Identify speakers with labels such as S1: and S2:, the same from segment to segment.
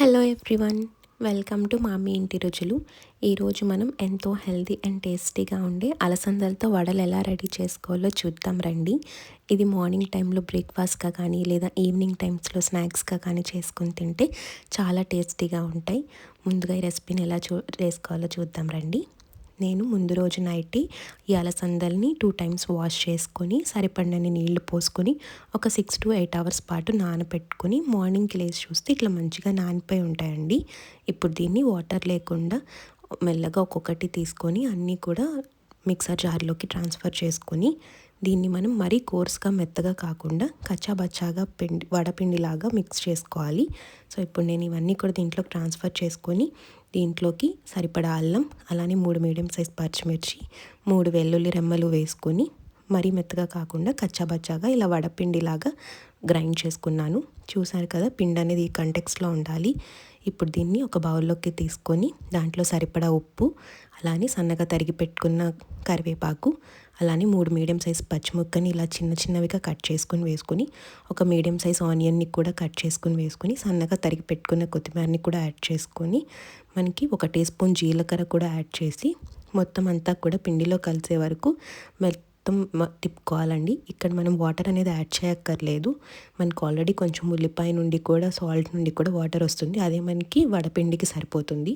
S1: Hello everyone, welcome to మామీ ఇంటి రుచులు. ఈరోజు మనం ఎంతో హెల్తీ అండ్ టేస్టీగా ఉండే అలసందలతో వడలు ఎలా రెడీ చేసుకోవాలో చూద్దాం రండి. ఇది మార్నింగ్ టైంలో బ్రేక్ఫాస్ట్గా కానీ లేదా ఈవినింగ్ టైమ్స్లో స్నాక్స్గా కానీ చేసుకొని తింటే చాలా టేస్టీగా ఉంటాయి. ముందుగా ఈ రెసిపీని ఎలా చేసుకోవాలో చూద్దాం రండి. నేను ముందు రోజు నైట్ ఈ అలసందల్ని 2 టైమ్స్ వాష్ చేసుకొని సరిపడినన్ని నీళ్లు పోసుకొని ఒక 6 to 8 అవర్స్ పాటు నానబెట్టుకొని మార్నింగ్కి లేచి చూస్తే ఇట్లా మంచిగా నానిపోయి ఉంటాయండి. ఇప్పుడు దీన్ని వాటర్ లేకుండా మెల్లగా ఒక్కొక్కటి తీసుకొని అన్నీ కూడా మిక్సర్ జార్లోకి ట్రాన్స్ఫర్ చేసుకొని దీన్ని మనం మరీ కోర్స్గా మెత్తగా కాకుండా కచ్చాబచ్చాగా వడపిండిలాగా మిక్స్ చేసుకోవాలి. సో ఇప్పుడు నేను ఇవన్నీ కూడా దీంట్లోకి ట్రాన్స్ఫర్ చేసుకొని దీంట్లోకి సరిపడా అల్లం, అలానే 3 మీడియం సైజ్ పచ్చిమిర్చి, 3 వెల్లుల్లి రెమ్మలు వేసుకొని మరీ మెత్తగా కాకుండా కచ్చాబచ్చాగా ఇలా వడపిండిలాగా గ్రైండ్ చేసుకున్నాను. చూసారు కదా, పిండి అనేది ఈ కంటెక్స్లో ఉండాలి. ఇప్పుడు దీన్ని ఒక బౌల్లోకి తీసుకొని దాంట్లో సరిపడా ఉప్పు, అలానే సన్నగా తరిగి పెట్టుకున్న కరివేపాకు, అలానే 3 మీడియం సైజ్ పచ్చిముక్కని ఇలా చిన్న చిన్నవిగా కట్ చేసుకొని వేసుకొని ఒక మీడియం సైజ్ ఆనియన్ని కూడా కట్ చేసుకొని వేసుకొని సన్నగా తరిగి పెట్టుకున్న కొత్తిమీరని కూడా యాడ్ చేసుకొని మనకి 1 టీ స్పూన్ జీలకర్ర కూడా యాడ్ చేసి మొత్తం అంతా కూడా పిండిలో కలిసే వరకు తిప్పుకోవాలండి. ఇక్కడ మనం వాటర్ అనేది యాడ్ చేయక్కర్లేదు. మనకు ఆల్రెడీ కొంచెం ఉల్లిపాయ నుండి కూడా సాల్ట్ నుండి కూడా వాటర్ వస్తుంది, అదే మనకి వడపిండికి సరిపోతుంది.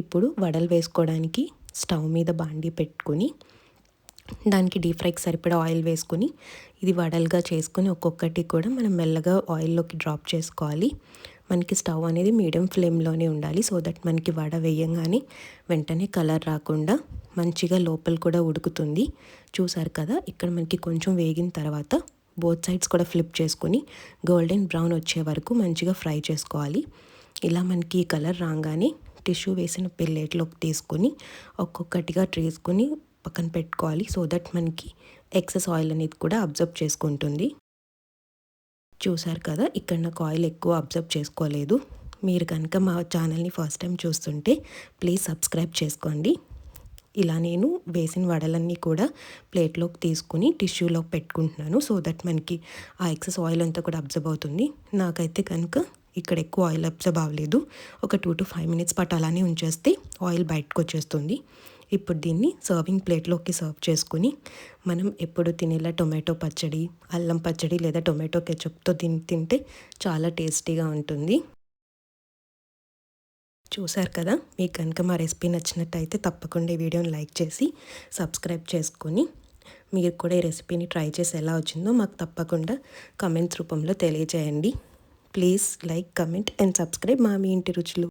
S1: ఇప్పుడు వడలు వేసుకోవడానికి స్టవ్ మీద బాండీ పెట్టుకొని దానికి డీప్ ఫ్రైకి సరిపడా ఆయిల్ వేసుకొని ఇది వడలుగా చేసుకొని ఒక్కొక్కటి కూడా మనం మెల్లగా ఆయిల్లోకి డ్రాప్ చేసుకోవాలి. మనకి స్టవ్ అనేది మీడియం ఫ్లేమ్లోనే ఉండాలి, సో దట్ మనకి వడ వేయంగానే వెంటనే కలర్ రాకుండా మంచిగా లోపల కూడా ఉడుకుతుంది. చూసారు కదా, ఇక్కడ మనకి కొంచెం వేగిన తర్వాత బోత్ సైడ్స్ కూడా ఫ్లిప్ చేసుకొని గోల్డెన్ బ్రౌన్ వచ్చే వరకు మంచిగా ఫ్రై చేసుకోవాలి. ఇలా మనకి కలర్ రాగానే టిష్యూ వేసిన ప్లేట్లోకి తీసుకొని ఒక్కొక్కటిగా తీసుకొని పక్కన పెట్టుకోవాలి, సో దట్ మనకి ఎక్సెస్ ఆయిల్ అనేది కూడా అబ్జర్వ్ చేసుకుంటుంది. చూసారు కదా, ఇక్కడ నాకు ఆయిల్ ఎక్కువ అబ్జర్వ్ చేసుకోలేదు. మీరు కనుక మా ఛానల్ని ఫస్ట్ టైం చూస్తుంటే ప్లీజ్ సబ్స్క్రైబ్ చేసుకోండి. ఇలా నేను వేసిన వడలన్నీ కూడా ప్లేట్లోకి తీసుకుని టిష్యూలోకి పెట్టుకుంటున్నాను, సో దట్ మనకి ఆ ఎక్సెస్ ఆయిల్ అంతా కూడా అబ్జర్వ్ అవుతుంది. నాకైతే కనుక ఇక్కడ ఎక్కువ ఆయిల్ అబ్జర్వ్ అవ్వలేదు. ఒక 2 to 5 minutes పాటు అలానే ఉంచేస్తే ఆయిల్ బయటకు వచ్చేస్తుంది. ఇప్పుడు దీన్ని సర్వింగ్ ప్లేట్లోకి సర్వ్ చేసుకుని మనం ఎప్పుడు తినేలా టొమాటో పచ్చడి, అల్లం పచ్చడి లేదా టొమాటో కెచప్తో తింటే చాలా టేస్టీగా ఉంటుంది. చూసారు కదా, మీకు కనుక మా రెసిపీ నచ్చినట్టయితే తప్పకుండా ఈ వీడియోని లైక్ చేసి సబ్స్క్రైబ్ చేసుకొని మీరు కూడా ఈ రెసిపీని ట్రై చేసి ఎలా వచ్చిందో మాకు తప్పకుండా కమెంట్స్ రూపంలో తెలియజేయండి. Please like, comment and subscribe మా మీ ఇంటి రుచులు.